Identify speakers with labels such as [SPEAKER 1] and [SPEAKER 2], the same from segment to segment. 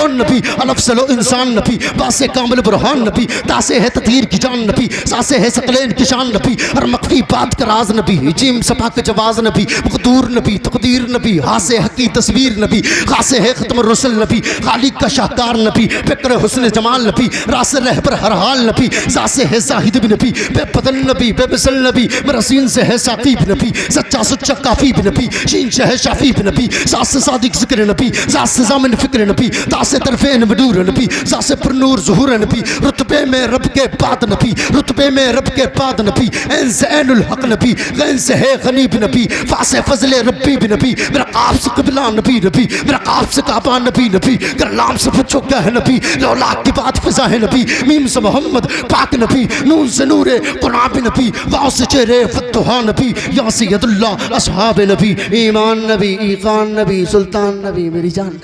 [SPEAKER 1] कौन नबी, अलफसलो इंसान नबी, बासे कामिल बुरहान नबी, तासे है ततीर की जान नबी, सासे है सकलेन की शान नबी, और मख्फी बात का राज नबी, जिम सफा के जवाज नबी, मकदूर नबी, तकदीर नबी, हासे हकी तस्वीर नबी, खासे है खत्म रसुल नबी, खालिक का शाहकार नबी, फिक्र हुस्न जमाल नबी, रास रहबर हर हाल नबी, सासे है जाहिद भी नबी, बेपदन नबी, बेमिसल नबी, मरसीन से है साकीब नबी, सच्चा सुच्चा काफी भी नबी, शीन से है शाफी भी नबी, सास सादिक जिक्र नबी, सास जामिन फिक्र नबी, तासे तरफेन मदूर नबी, सासे पर नूर ज़ुहूर नबी, रुतबे में रब के बाद नबी, रुतबे में रब के बाद नबी, ऐन से ऐनुल हक नबी, गैन से है गनी भी नबी, फासे फजले रब्बी भी नबी, मेरा काफ से कबिला नबी नबी, मेरा काफ से काबा नबी नबी, गरलाम से बच्चों का है नबी, लौलाक की बात फिजा है नबी, मीम से मोहम्मद पाक नबी, नून से नूरे कुरान भी नबी, वाव से चेहरे फतुहा नबी, या सैयदुल्लाह असहाब नबी, ईमान नबी, ईकान नबी, सुल्तान नबी, मेरी जान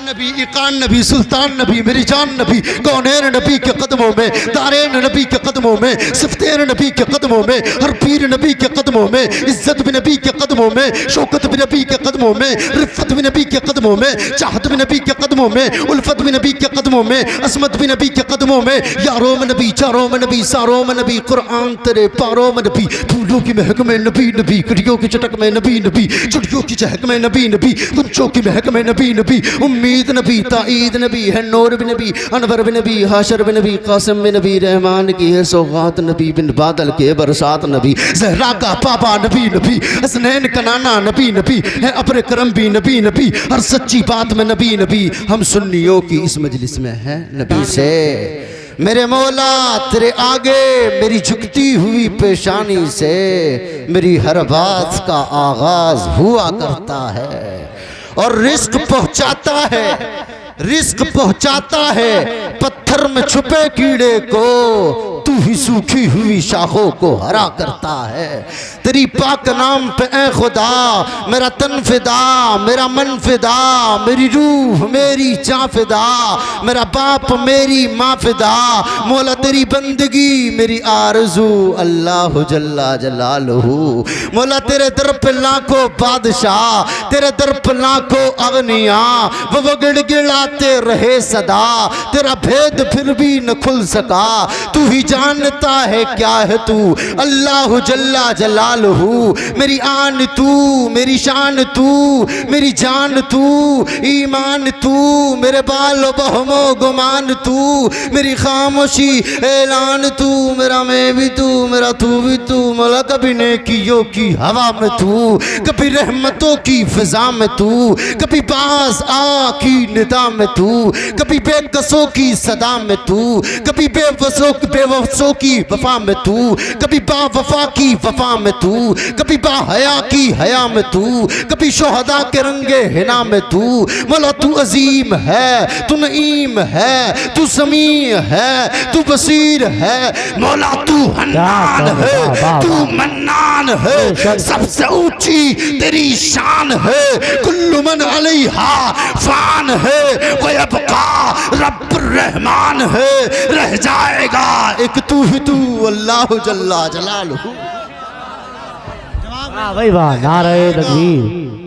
[SPEAKER 1] नबी, इकान नबी, सुल्तान नबी, मेरी जान नबी, कौनैन नबी के कदमों में, दारैन नबी के कदमों में, सिफ्तैन नबी के कदमों में, हर पीर नबी के कदमों में, इज्जत भी नबी के कदमों में, शौकत भी नबी के कदमों में, रिफ़त भी नबी के कदमों में, चाहत भी नबी के कदमों में, उल्फत भी नबी के कदमों में, असमत भी नबी के कदमों में, यारों में नबी, चारों में नबी, सारों में नबी, कुरान तेरे पारों में नबी, फूलों की महक में नबी नबी, कड़ियों की चटक में नबी नबी, चुड़ियों की चहक में नबी नबी, गुंचों की महक में नबी नबी, उम्मीद नबी, ताईद नबी है, नूर भी नबी, अनवर भी नबी, हाशर भी नबी, कासिम भी नबी, रहमान की है सौगात नबी, बिन बादल के बरसात नबी, जहरा का पापा नबी नबी, हसनैन का नाना नबी नबी, है अब्र करम भी नबी नबी, हर सच्ची बात में नबी नबी, हम सुन्नियों की इस मजलिस में है नबी से। मेरे मौला तेरे आगे मेरी झुकती हुई पेशानी से मेरी हर बात का आगाज हुआ करता है, और रिस्क पहुंचाता है, रिस्क पहुंचाता है पत्थर में छुपे कीड़े को, तू ही सूखी हुई शाखों को हरा करता है। तेरी पाक नाम पे ए खुदा मेरा तन फिदा, मेरा मन फिदा, मेरी रूह मेरी जान फिदा, मेरा बाप मेरी माँ फिदा, मौला तेरी बंदगी मेरी आरज़ू, अल्लाह जल्ला जलालहू। मौला तेरे दर पे लाखों बादशाह, तेरे दर पे लाखों अगनिया, वो गिड़गिड़ाते रहे सदा, तेरा भेद फिर भी न खुल सका, तू ही जानता है क्या है तू, अल्लाह जल्ला जलालहू। मेरी आन तू, मेरी शान तू, मेरी जान तू, ईमान तू, मेरे बालो बहमो गुमान तू, मेरी खामोशी ऐलान तू, मेरा मैं भी तू, मेरा तू भी तू, मौला कभी नेकियों की हवा में तू, कभी रहमतों की फिजा में तू, कभी बास आ की निदा में तू, कभी बेकसों की सदा में तू, कभी बेवफसों की वफा में तू, कभी बावफा की वफा में तू, कभी बाहया की हया में तू, कभी शोहदा के रंगे हिना में तू। मौला तू अजीम है, तू नईम है, तू समी है, तू बसीर है, मौला तू हन्नान है, तू मन्नान है, सबसे ऊंची तेरी शान है, कुल्लु मन अलैहा फान है, वयबका रब्बुर रहमान है, रह जाएगा एक तू ही तू, अल्लाह जल्ला जलालहू।
[SPEAKER 2] वाह भाई वाह, नारे तकबीर,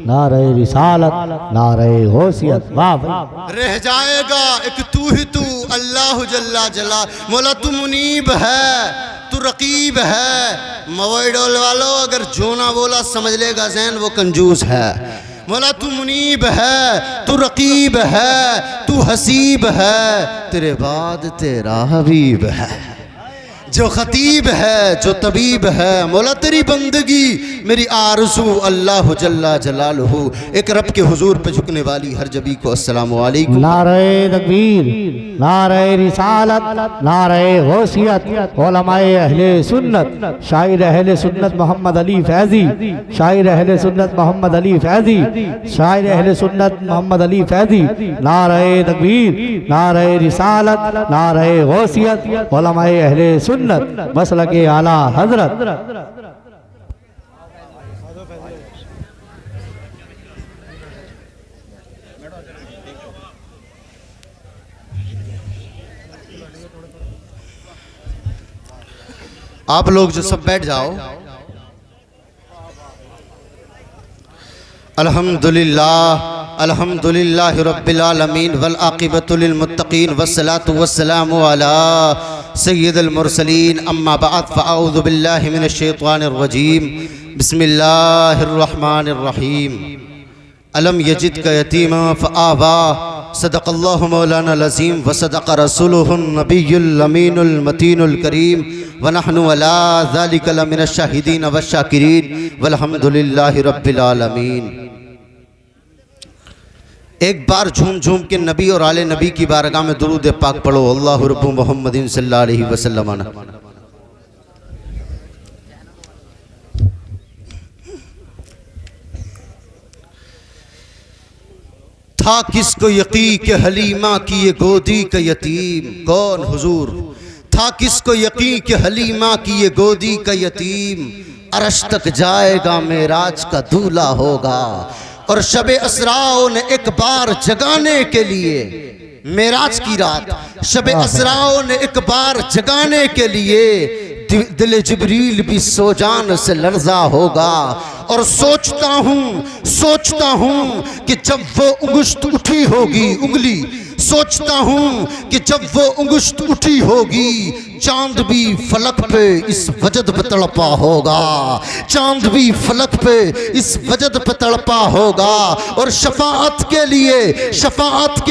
[SPEAKER 2] नारे रिसालत, नारे गौसियत, वाह भाई।
[SPEAKER 1] रह जाएगा एक तू ही तू, अल्लाह जल्ला जला। मौला तू मुनीब है, तू रकीब है, मवैडोल वालों अगर जो ना बोला समझ लेगा जैन वो कंजूस है। मौला तू मुनीब है, तू रकीब है, तू हसीब है, तेरे बाद तेरा हबीब है, जो खतीब है, जो तबीब है, मौला तेरी बंदगी मेरी आरज़ू, अल्लाह जल्ला जलालहू। एक रब के हुजूर पे झुकने वाली हर जबी को अस्सलाम वालेकुम।
[SPEAKER 2] नारे तकबीर, नारे रिसालत, नारे गौसियत, उलमाए अहले सुन्नत, शायर अहले सुन्नत मोहम्मद अली फैज़ी, शायर अहले सुन्नत मोहम्मद अली फैज़ी, शायर अहले सुन्नत मोहम्मद अली फैज़ी। नारे तकबीर, नारे रिसालत, नारे गौसियत, उलमाए अहले सुन्नत, मसलक आला हजरत।
[SPEAKER 1] आप लोग जो सब बैठ जाओ। अल्हम्दुलिल्लाह अल्हम्दुलिल्लाहि रब्बिल आलमीन वल आक़िबतु लिल मुत्तक़ीन वस्सलातु वस्सलामु अला सय्यिदिल मुरसलीन अम्मा बअद फ़अऊज़ु बिल्लाहि मिनश शैतानिर रजीम बिस्मिल्लाहिर रहमानिर रहीम अलम यजिदका यतीमा फ़आवा सदक़ल्लाहु मौलाना अज़ीम व सदक़ रसूलुहुन नबियुल अमीनुल मतीनुल करीम व नहनु अला ज़ालिका लमिनश शाहिदीन वश शाकिरीन वल्हम्दुलिल्लाहि रब्बिल आलमीन। एक बार झूम झूम के नबी और आले नबी की बारगाह में दुरूद पाक पढ़ो। अल्लाहु रब्बु मुहम्मदिन सल्लल्लाहु अलैहि वसल्लम। था किसको यकी के हलीमा की ये गोदी का यतीम। कौन हुजूर? था किसको यकी के हलीमा की ये गोदी का यतीम। अरश तक जाएगा मेराज का दूल्हा होगा। और शबे असराओं ने एक बार जगाने के लिए, मेराज की रात शबे असराओं ने एक बार जगाने के लिए दिल जिब्रील भी सोजान से लर्जा होगा। और सोचता हूँ कि जब वो उंगुश्त उठी होगी उंगली, सोचता हूँ कि जब वो उंगुश्त उठी होगी चांद भी फलक पे इस वजद पे तड़पा होगा। चांद भी फलक पे इस वजद पे तड़पा होगा। और शफाअत के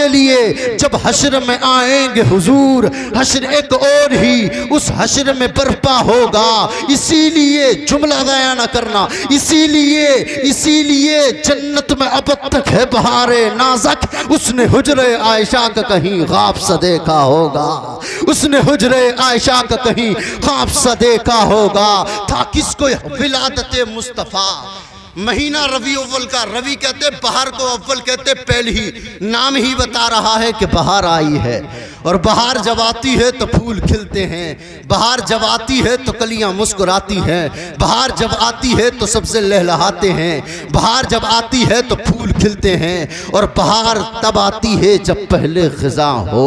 [SPEAKER 1] लिए जब हश्र में आएंगे हुजूर, हश्र एक और ही उस हश्र में बर्पा होगा। इसीलिए जुमला गया ना करना, इसीलिए जन्नत में अब तक है बहारे नाज़क। उसने हुजरे आयशा का कहीं ख्वाब सा देखा होगा। उसने हुजरे आयशा का कहीं ख्वाब सा देखा होगा। था किसको विलादत मुस्तफ़ा। महीना रबी अव्वल का, रबी कहते बहार को, अव्वल कहते पहली ही। नाम ही बता रहा है कि बहार आई है। और बहार जब आती है तो फूल खिलते हैं। बहार जब आती है तो कलियां मुस्कुराती हैं। बहार जब आती है तो सबसे लहलहाते हैं। बहार जब आती है तो फूल खिलते हैं। और बहार तब आती है जब पहले ख़िज़ा हो।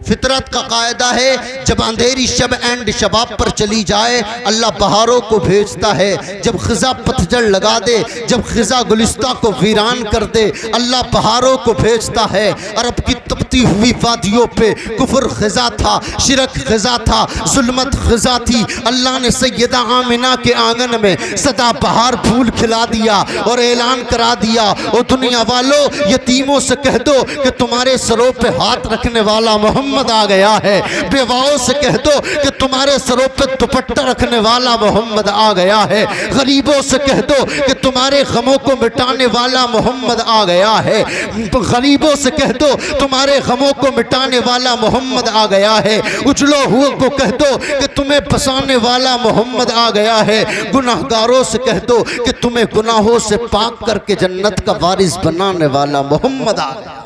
[SPEAKER 1] फितरत का कायदा है जब अंधेरी शब एंड शबाब पर चली जाए अल्लाह बहारों को भेजता है। जब ख़िज़ा पतझड़ लगा दे, जब ख़िज़ा गुलिस्ता को वीरान कर दे अल्लाह बहारों को भेजता है। अरब की तपती हुई वादियों पे कुफर ख़िज़ा था, शिरक ख़िज़ा था, जुल्मत ख़िज़ा थी। अल्लाह ने सैयदा आमिना के आंगन में सदा बहार फूल खिला दिया और ऐलान करा दिया, और दुनिया वालों यतीमों से कह दो कि तुम्हारे सरों पे हाथ रखने वाला मोहम्मद आ गया है। बेवाओं से कह दो कि तुम्हारे सरों पे दुपट्टा रखने वाला मोहम्मद आ गया है। गरीबों से कह दो कि तुम्हारे गमों को मिटाने वाला मोहम्मद आ गया है। गरीबों से कह दो तुम्हारे गमों को मिटाने वाला मोहम्मद आ गया है। उजलो हुए को कह दो कि तुम्हें बसाने वाला मोहम्मद आ गया है। गुनाहगारों से कह दो कि तुम्हें गुनाहों से पाक करके जन्नत का वारिस बनाने वाला मोहम्मद आ गया।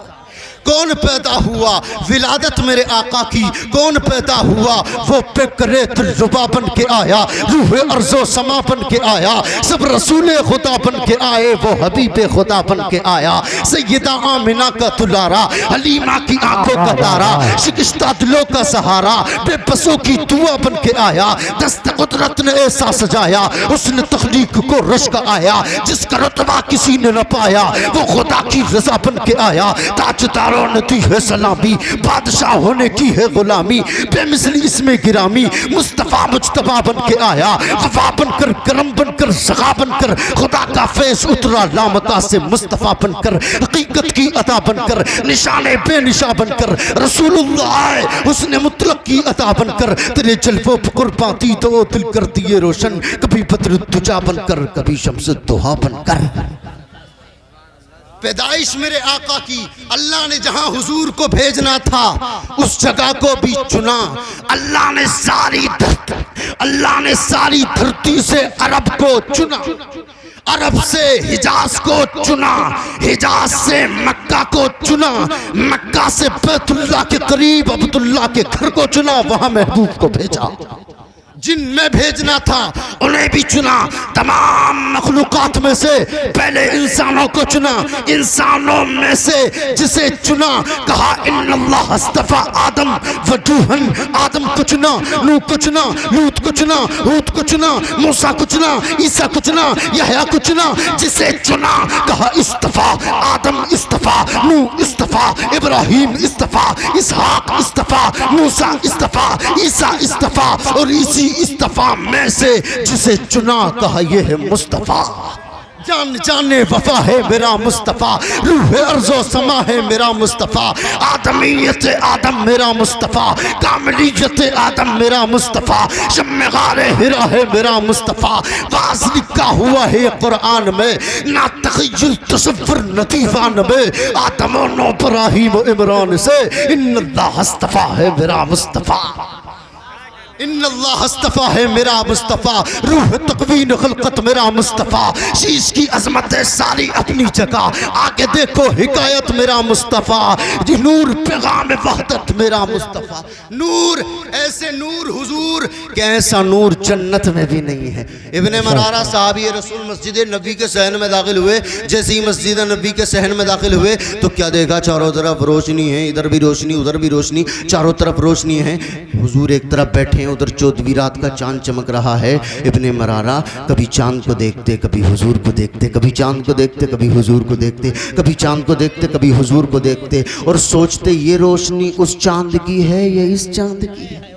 [SPEAKER 1] कौन पैदा हुआ विलादत मेरे आका की, कौन पैदा हुआ वो पेकरे दिलरुबा बन के आया, रूह अर्ज़ो समा बन के आया, सब रसूल खुदा बन के आए, वो हबीब खुदा बन के आया। सैयदा आमिना का दुलारा, हलीमा की आंखों का तारा, शिकस्ता दिलों का सहारा, बेबसों की दुआ बन के आया। दस्त कुदरत ने ऐसा सजाया, उसने तख्लीक को रश्क आया, जिसका रुतबा किसी ने न पाया, वो खुदा की रज़ा बन के आया। ताजदार ने दी है सलामी, बादशाह होने की है गुलामी, बेमिसली इसमें गिरामी, मुस्तफ़ा मुज्तबा बन के आया। वफा बनकर, करम बनकर, सखा बनकर, खुदा का फैज़ उतरा लामता से मुस्तफ़ा बनकर, हकीकत की अता बनकर, निशाने बेनिशा बनकर, रसूलुल्लाह आए उसने मुतलक की अता बनकर। तेरे जलवों पर कुर्बान दी तो दिल कर दिए रोशन, कभी बद्र दुजा बनकर, कभी शम्स दुहा बनकर। पैदाइश मेरे आका की, अल्लाह ने जहां हुजूर को भेजना था उस जगह को भी चुना। अल्लाह ने सारी धरती से अरब को चुना, अरब से हिजाज को चुना, हिजाज से मक्का को चुना, मक्का से बैतुल्लाह के करीब अब्दुल्लाह के घर को चुना, वहां महबूब को भेजा। जिन में भेजना था उन्हें भी चुना, तमाम मखलूकात में से पहले इंसानों को चुना, इंसानों में से जिसे चुना कहा इन्नल्लाह अस्तफा आदम वजूहन, आदम को चुना, नूह को चुना, लूत को चुना, हूद को चुना, मूसा को चुना, ईसा को चुना, यहया को चुना, जिसे चुना कहा इस्तफा आदम इस्तफा, नूह इस्तफा, इब्राहिम इस्तफा, इसहाक इस्तफा, मूसा इस्तफा, ईसा इस्तफा, और इसी इस्तफा में से जिसे चुना कहा ये है मुस्तफा। जान जाने वफा है मेरा मुस्तफ़ा, रूह अर्ज़ो समा है मेरा मुस्तफ़ा, आदमीयत आदम मेरा मुस्तफ़ा, कामलियत आदम मेरा मुस्तफ़ा, शम्मे हिरा है मेरा मुस्तफ़ा। वाज़ लिखा हुआ है कुरान में, ना तख़य्युल तसव्वुर नतीफ़ान में, आदम और नूह इब्राहीम इमरान से इन्नल्लाह अस्तफ़ा है मेरा मुस्तफ़ा, इन्नल्लाह अस्तफ़ा है मेरा मुस्तफ़ा, रूह तकवीन खलकत मेरा मुस्तफ़ा, शीश की अजमत है सारी अपनी जगह, आगे देखो हिकायत मेरा मुस्तफ़ा, जी नूर पैगाम वहदत मेरा मुस्तफ़ा। नूर ऐसे नूर हुजूर कि ऐसा नूर जन्नत में भी नहीं है। इब्ने मरारा साहबी रसूल मस्जिद नबी के सहन में दाखिल हुए, जैसे ही मस्जिद नबी के सहन में दाखिल हुए तो क्या देखा, चारों तरफ रोशनी है, इधर भी रोशनी उधर भी रोशनी, चारों तरफ रोशनी है। हुजूर एक तरफ बैठे हैं, उधर 14वीं रात का चांद चमक रहा है। इब्ने मरारा कभी चांद को देखते, कभी हुजूर को देखते, कभी चांद को देखते, कभी हुजूर को देखते, कभी चांद को देखते, कभी हुजूर को देखते, और सोचते ये रोशनी उस चांद की है या इस चांद की है।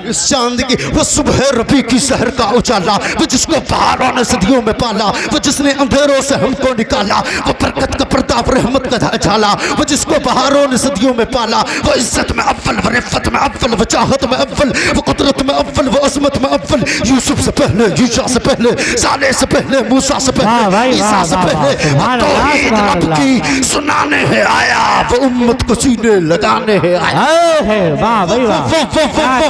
[SPEAKER 1] इस चांद की वो सुबह रबी की शहर का उजाला, वो जिसको पहाड़ों ने सदियों में पाला, वो जिसने अंधेरों से हमको निकाला, वो बरकत का प्रताप रहमत का झाला, वो जिसको बहारों ने सदियों में पाला, वो इज्जत में अव्वल, वो रिफ़त में अव्वल, वो चाहत में अव्वल, वो कुदरत में अव्वल, वो अज़मत में अव्वल, यूसुफ से पहले, यूशा से पहले, सालेह से पहले, मूसा से पहले, ईसा से पहले, तौहीद रब की सुनाने है आया, वो उम्मत को सीने लगाने है आया,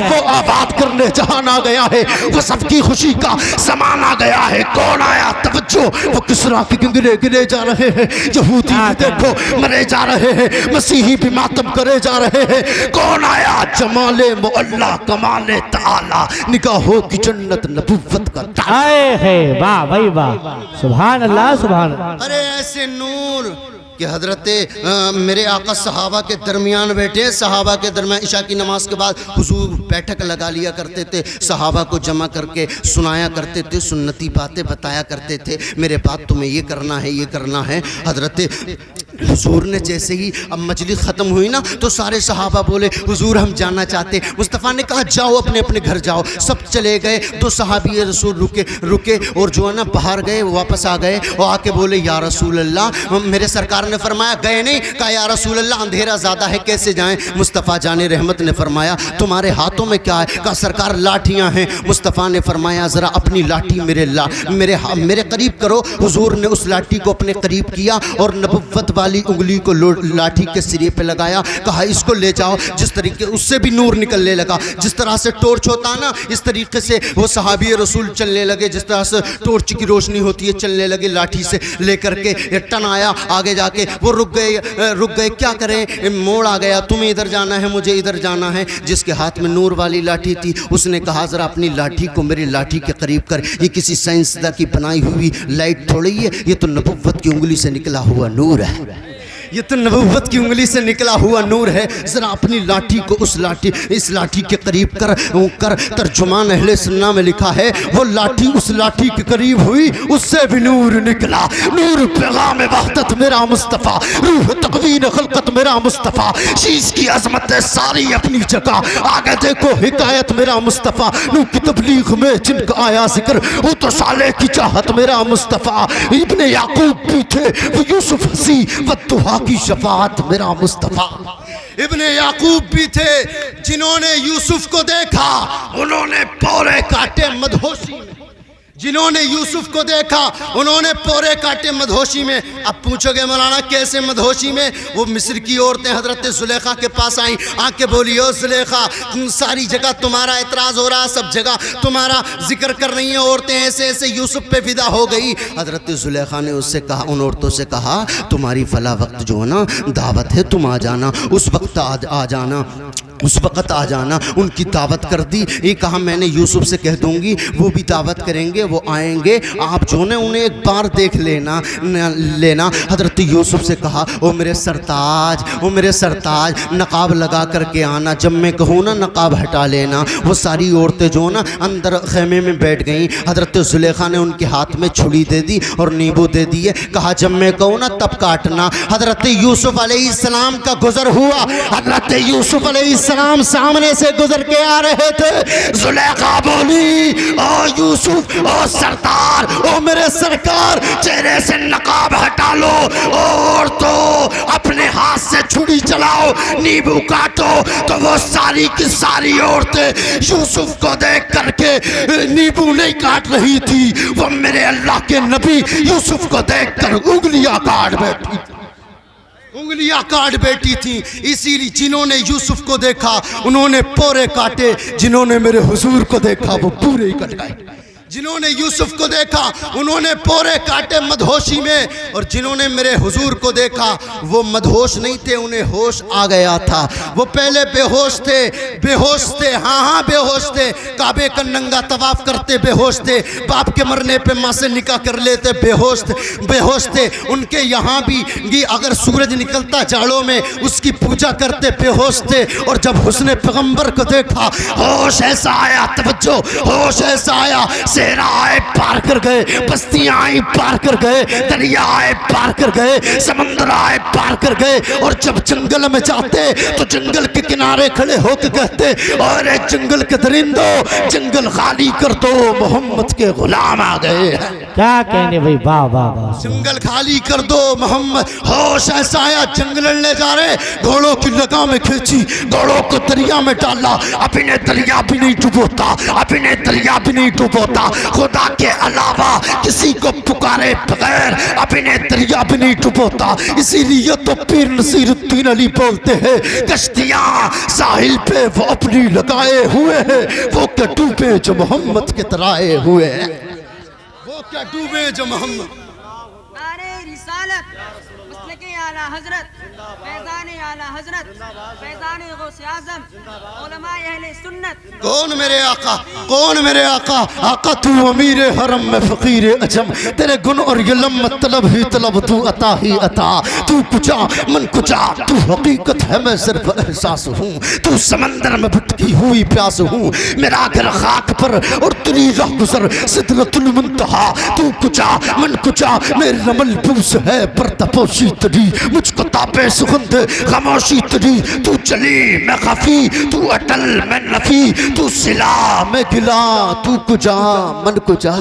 [SPEAKER 1] वो बात करने जहान आ गया है, वो सबकी खुशी का समान आ गया है। कौन आया तवज्जो, वो किसरा के गिरे गिरे जा रहे हैं, यहूदी देखो मरे जा रहे हैं, मसीही भी मातम करे जा रहे हैं। कौन आया जमाले मुअल्ला कमाले ताला, निगाहों की जन्नत नबुव्वत का
[SPEAKER 2] आए है, वाह भाई वाह, सुभान अल्लाह सुभान अल्लाह।
[SPEAKER 1] अरे ऐसे नूर कि हजरत मेरे आका सहाबा के दरमियान बैठे, सहाबा के दरमियान इशा की नमाज के बाद हुजूर बैठक लगा लिया करते थे, सहाबा को जमा करके सुनाया करते थे, सुन्नती बातें बताया करते थे, मेरे बात तुम्हें ये करना है, ये करना है। हजरत हुजूर ने जैसे ही अब मजलिस ख़त्म हुई ना तो सारे सहाबा बोले हुजूर हम जाना चाहते। मुस्तफ़ा ने कहा जाओ अपने अपने घर जाओ। सब चले गए, तो सहाबी रसूल रुके और जो है ना बाहर गए, वापस आ गए और आके बोले या रसूल अल्लाह, मेरे सरकार ने फरमाया गए नहीं, कहा या रसूल अल्लाह अंधेरा ज़्यादा है कैसे जाएं। मुस्तफ़ा जाने रहमत ने फरमाया तुम्हारे हाथों में क्या है, कहा सरकार लाठियाँ हैं। मुस्तफ़ा ने फरमाया ज़रा अपनी लाठी मेरे करीब करो। हुजूर ने उस लाठी को अपने करीब किया और नबुव्वत वाली उंगली को लाठी के सिरे पे लगाया, कहा इसको ले जाओ। जिस तरीके उससे भी नूर निकलने लगा, जिस तरह से टॉर्च होता है ना, इस तरीके से वो सहाबी रसूल चलने लगे, जिस तरह से टॉर्च की रोशनी होती है चलने लगे, लाठी से लेकर के टन आया। आगे जाके वो रुक गए, क्या करें, मोड़ आ गया, तुम्हें इधर जाना है मुझे इधर जाना है। जिसके हाथ में नूर वाली लाठी थी उसने कहा ज़रा अपनी लाठी को मेरी लाठी के करीब कर, ये किसी साइंसदा की बनाई हुई लाइट थोड़ी है, ये तो नबुव्वत की उंगली से निकला हुआ नूर है, ये तो नबुव्वत की उंगली से निकला हुआ नूर है। ज़रा अपनी लाठी को इस लाठी के करीब कर। तर्जुमान अहले सुन्ना में लिखा है वो लाठी उस लाठी के करीब हुई, उससे भी नूर निकला। नूर पैगाम वहदत मेरा मुस्तफ़ा, रूह तकवीन खलकत मेरा मुस्तफ़ा, शीश की अजमत है सारी अपनी जगह। आगे देखो हिकायत मेरा मुस्तफ़ा, नूह की तबलीग में जिनका आया जिक्र, वो तो साले की चाहत मेरा मुस्तफ़ा। इब्ने याकूब भी थे वो यूसुफ हसी बद्दुआ की शफाअत मेरा मुस्तफ़ा। इब्ने याकूब भी थे जिन्होंने यूसुफ को देखा, उन्होंने पौरे काटे मदहोशी में, जिन्होंने यूसुफ को देखा उन्होंने पोरे काटे मदहोशी में। अब पूछोगे मौलाना कैसे मदहोशी में? वो मिस्र की औरतें हजरत जुलेखा के पास आई, आके बोली ओ जुलेखा सारी जगह तुम्हारा एतराज़ हो रहा है, सब जगह तुम्हारा जिक्र कर रही हैं औरतें, ऐसे ऐसे यूसुफ पे फिदा हो गई। हजरत जुलेखा ने उससे कहा, उन औरतों से कहा तुम्हारी फला वक्त जो है ना दावत है, तुम आ जाना, उस वक्त आ जाना, उस वक़्त आ जाना। उनकी दावत कर दी। ये कहा मैंने यूसुफ से कह दूंगी वो भी दावत करेंगे, वो आएंगे, आप जो ने उन्हें एक बार देख लेना। हज़रत यूसुफ से कहा ओ मेरे सरताज, ओ मेरे सरताज नकाब लगा करके आना, जब मैं कहूँ ना नकाब हटा लेना। वो सारी औरतें जो ना अंदर खेमे में बैठ गईं। हज़रत जुलेखा ने उनके हाथ में छुरी दे दी और नींबू दे दिए, कहा जब मैं कहूँ ना तब काटना। हज़रत यूसुफ अलैहिस्सलाम का गुज़र हुआ। हज़रत यूसुफ अलैहिस्सलाम सामने से गुजर के आ रहे थे। जुलेखा बोली ओ यूसुफ, ओ सरदार, ओ मेरे सरकार, चेहरे से नकाब हटा लो और तो अपने हाथ से छुरी चलाओ, नींबू काटो। तो वो सारी की सारी औरतें यूसुफ को देख करके नींबू नहीं काट रही थी, वो मेरे अल्लाह के नबी यूसुफ को देख कर उंगलियां काट बैठी, उंगलियां काट बैठी थी। इसीलिए जिन्होंने यूसुफ को देखा उन्होंने पोरे काटे, जिन्होंने मेरे हुजूर को देखा वो पूरे ही कट गए। जिन्होंने यूसुफ को देखा उन्होंने पोरे काटे मदहोशी में, और जिन्होंने मेरे हुजूर को देखा वो मदहोश नहीं थे, उन्हें होश आ गया था। वो पहले बेहोश थे, बेहोश थे, हाँ बेहोश थे। काबे का नंगा तवाफ करते बेहोश थे, बाप के मरने पे माँ से निकाह कर लेते बेहोश थे। उनके यहाँ भी अगर सूरज निकलता जाड़ों में उसकी पूजा करते बेहोश थे। और जब हुस्ने पैगंबर को देखा होश ऐसा आया, तवज्जो, होश ऐसा आया, सेहरा आए पार कर गए, बस्तियां आई पार कर गए, दरिया आए पार कर गए, समंदर आए पार कर गए। और जब जंगल में जाते तो जंगल के किनारे खड़े होकर कहते और जंगल के दरिंदों जंगल खाली कर दो, मोहम्मद के गुलाम आ गए।
[SPEAKER 2] क्या कहने भाई, वाह वाह वाह,
[SPEAKER 1] जंगल खाली कर दो मोहम्मद। होश ऐसा आया, जंगल ले जा रहे, घोड़ों की लगामें खींची, घोड़ों को दरिया में डाला। अपने दरिया भी नहीं डुबोता, अपने दरिया भी नहीं डुबोता, खुदा के अलावा किसी को पुकारे बगैर अपने दरिया भी नहीं डुबोता। इसीलिए तो पीर नसीरुद्दीन अली बोलते हैं कश्तियां साहिल पे वो अपनी लगाए हुए हैं, वो क्या डूबे जो मोहम्मद के तराए हुए हैं, वो क्या डूबे जो मोहम्मद।
[SPEAKER 3] नारे रिसालत, मसलके आला हजरत, फैज़ान आला हजरत, फैज़ान गौस आज़म, उलमाए अहले सुन्नत।
[SPEAKER 1] कौन मेरे आका, कौन मेरे आका? आका तू अमीर हरम में फकीर अजम, तेरे गुन और ये लम्मत तलब ही तलब, तू अता ही अता, तू कुचा मन कुचा, तू हकीकत है मैं सिर्फ एहसास हूँ, तू समंदर में भटकी हुई प्यास हूँ, मेरा घर खाक पर और तेरी राह गुजर सिदरतुल मुंतहा, तू कुचा मन कुचा, मेरे रमल पूस है पर तपोशी तेरी, मुझको तापे सुगंध खामोशी तेरी, तू चली मैं खफी, तू अटल मैं नफी, तू सिला मैं गिला, तू कुजा मन कुजा।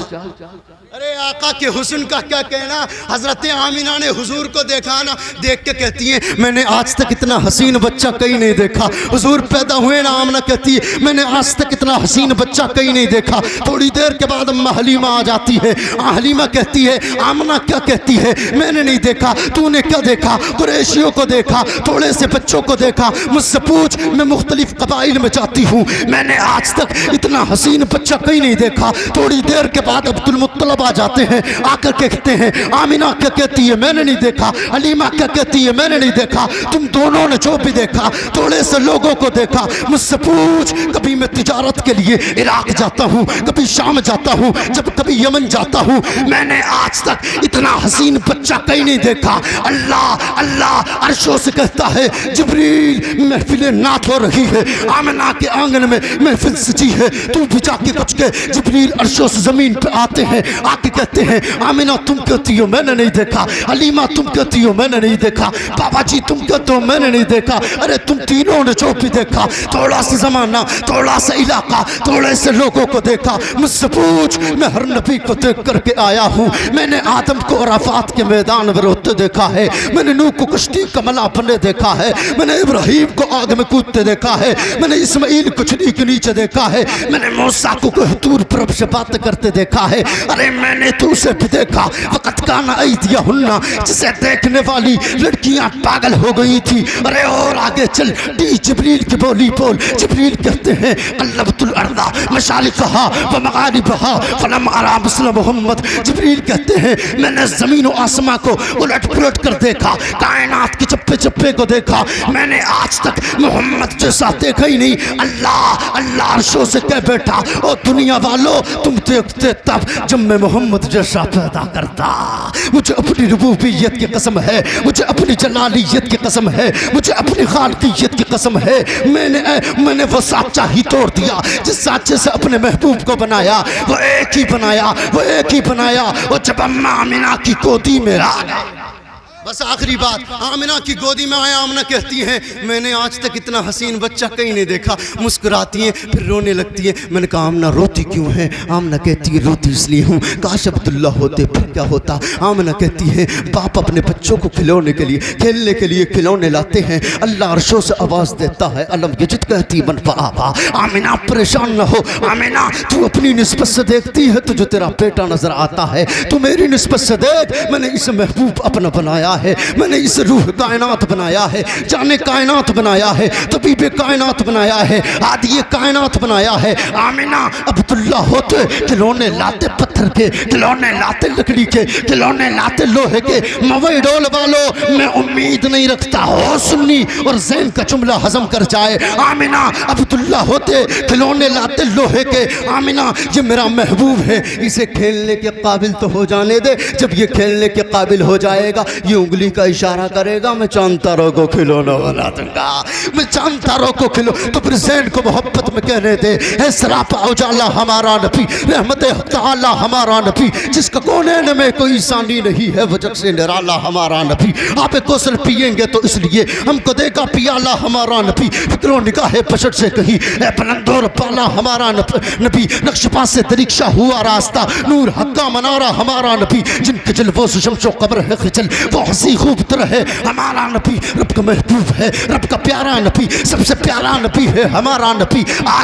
[SPEAKER 1] अरे आका के हुस्न का क्या कहना। हजरत आमिना ने हुजूर को देखा ना, देख के कहती हैं मैंने आज तक इतना हसीन बच्चा कहीं नहीं देखा। हुजूर पैदा हुए ना, आमना कहती है मैंने आज तक इतना हसीन बच्चा कहीं नहीं देखा। थोड़ी देर के बाद अम्मा हलीमा आ जाती है, हलीमा कहती है आमना क्या कहती है, मैंने नहीं देखा, तूने क्या देखा? कुरैशियों को देखा, थोड़े से बच्चों को देखा, मुझसे पूछ, मैं मुख्तलिफ कबाइल में जाती हूँ, मैंने आज तक इतना हसीन बच्चा कहीं नहीं देखा। थोड़ी देर के बाद अब्दुल मुत्तलब आ जाते हैं, आकर कहते हैं आमिना क्या कहती है, मैंने नहीं देखा, हलीमा क्या कहती है, मैंने नहीं देखा, तुम दोनों ने जो भी देखा थोड़े से लोगों को देखा, मुझसे पूछ। कभी मैं तिजारत के लिए इराक जाता हूँ, कभी शाम जाता हूँ, जब कभी यमन जाता हूँ, मैंने आज तक इतना हसीन बच्चा कहीं नहीं देखा। अल्लाह अल्लाह अर्शों से कहता है जिब्रील महफिल नात हो रही है, आमिना के आंगन में महफिल सजी है, तू भी जाके कुछ के। जिब्रील अर्शों से जमीन पे आते हैं, आके कहते हैं आमिना तुम कहती हो मैंने नहीं देखा, हलीमा तुम कहती हो मैंने नहीं देखा, बाबा जी तुम कहते हो मैंने नहीं देखा। अरे तुम तीनों ने जो भी देखा, थोड़ा सा जमाना, थोड़ा सा इलाका, थोड़े से लोगों को देखा, मुझसे पूछ। मैं हर नबी को देख करके आया हूँ। मैंने आदम को अराफात के मैदान में रोते देखा है, मैंने नूह को कश्ती कमला बने देखा है, मैंने इब्राहिम को आग में कूदते देखा है, मैंने इस्माइल को छड़ी के नीचे देखा है, मैंने मूसा को तूर पर से बात करते देखा है। अरे मैंने तो उसे भी देखा, वक़्त काना ऐदिया हुन्ना, जिसे देखने वाली लड़कियां पागल हो गई थी। अरे और आगे चल, डी जिब्रील की बोली बोल। जिब्रील कहते हैं अल्लबतुल अर्दा मशालिकहा व मगारिबहा फलम अरा मिस्ल मोहम्मद। जिब्रील कहते हैं मैंने ज़मीन और आसमां को उलट पुलट कर देखा, कायनात के चप्पे चप्पे को देखा, मैंने आज तक मोहम्मद जैसा देखा ही नहीं। अल्लाह अल्लाह अर्शों से कह बैठा, ओ दुनिया वालों तुम देखते तब जब मैं मोहम्मद जैसा पैदा करता। मुझे अपनी रुबूबियत की कसम है, मुझे अपनी जलालियत की कसम है, मुझे अपनी खालिकियत की कसम है। मैंने वो साचा ही तोड़ दिया जिस साचे से अपने महबूब को बनाया। वो एक ही बनाया, वो एक ही बनाया। और जब अम्मा आमिना की गोदी में आ गए, बस आखिरी बात, आमिना की गोदी में आया, आमिना कहती हैं मैंने आज तक इतना हसीन बच्चा कहीं नहीं देखा। मुस्कुराती हैं फिर रोने लगती हैं। मैंने कहा आमिना रोती क्यों है? आमिना कहती है रोती इसलिए हूँ, काश अब्दुल्ला होते फिर क्या होता। आमिना कहती है बाप अपने बच्चों को खिलौने के लिए, खेलने के लिए खिलौने लाते हैं, अल्लाह अर्शों से आवाज़ देता है अलम यजिद कहती बन पापा। आमिना परेशान न हो, आमिना तू अपनी निस्बत से देखती है तुझे तेरा बेटा नजर आता है, तू मेरी निस्बत से देख, मैंने इसे महबूब अपना बनाया है, मैंने इस रूह कायनात बनाया है, जाने कायनात बनाया है, तबीब कायनात बनाया है, आदि कायनात बनाया है। आमिना अब्दुल्ला होते खिलौने लाते पत्थर के, खिलौने लाते लकड़ी के, खिलौने लाते लोहे के। मवई डोल वालों मैं उम्मीद नहीं रखता हो सुन्नी और जैन का जुमला हजम कर जाए। आमिना अब्दुल्ला होते खिलौने लाते लोहे के। आमिना ये मेरा महबूब है, इसे खेलने के काबिल तो हो जाने दे, जब ये खेलने के काबिल हो जाएगा ये उंगली का इशारा करेगा, मैं चांद तारों को खिलौना बना दूंगा, मैं चांद तारों को खिलो। तो फिर जैन को मोहब्बत में कहने दे, है सरापा उजाला हमारा नबी, रहमत ताला हमारा नबी, जिसका कोने में कोई सानी नहीं है, वजह से निराला हमारा नबी। आप कौशल पिएंगे तो इसलिए हमको देगा पियाला हमारा नबी। फिक्रों निगाहे पशट से कही है बुलंदोर पाला हमारा नबी। नक्शपा से दरीक्षा हुआ रास्ता, नूर हक्का मनारा हमारा नबी। जिनके जलवों से शमशो कब्र है खिचल, वो हंसी खूब तरह है हमारा नबी। रब का महबूब है, रब का प्यारा नबी, सबसे प्यारा नबी है हमारा नबी। आ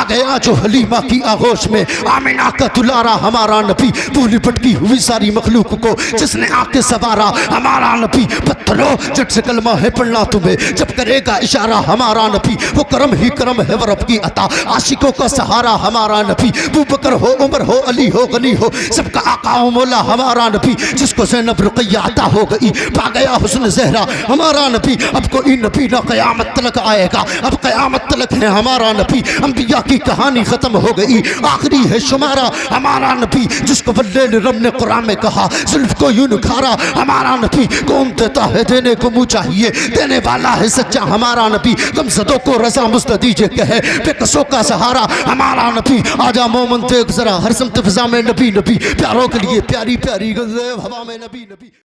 [SPEAKER 1] गया जो हलीमा की आगोश में, आमिना का दुलारा हमारा नबी। भूली भटकी हुई सारी मखलूक को जिसने आके सवारा हमारा नबी। पत्थरों जट से कलमा है पढ़ना तुम्हें, जब करेगा इशारा हमारा नबी। वो करम ही करम है वो रब की अता, आशिकों का सहारा हमारा नबी। अबू बकर हो, उमर हो, अली हो, गनी हो, सबका आका मौला हमारा नबी। जिसको ज़ैनब रुक़ैया अता हो गई, पा गया हुस्न ज़हरा हमारा नबी। अब कोई नबी ना क़यामत तलक आएगा, अब क़यामत तलक है हमारा नबी। अंबिया की कहानी ख़त्म हो गई, आखिरी है शुमारा हमारा नबी। जिसको वल्लैल रब ने कुरान में कहा, जुल्फ़ को यूं निखारा हमारा नबी। कौन देता है देने को मुँह चाहिए, देने वाला है सच्चा हमारा नबी। गमज़दों को रज़ा मुस्तदीजे कहे, बेकसों का सहारा हमारा नबी। आजा मोमन देख ज़रा हर समत फ़िज़ा में नबी नबी, प्यारों के लिए प्यारी प्यारी गज़ल हवा में नबी नबी।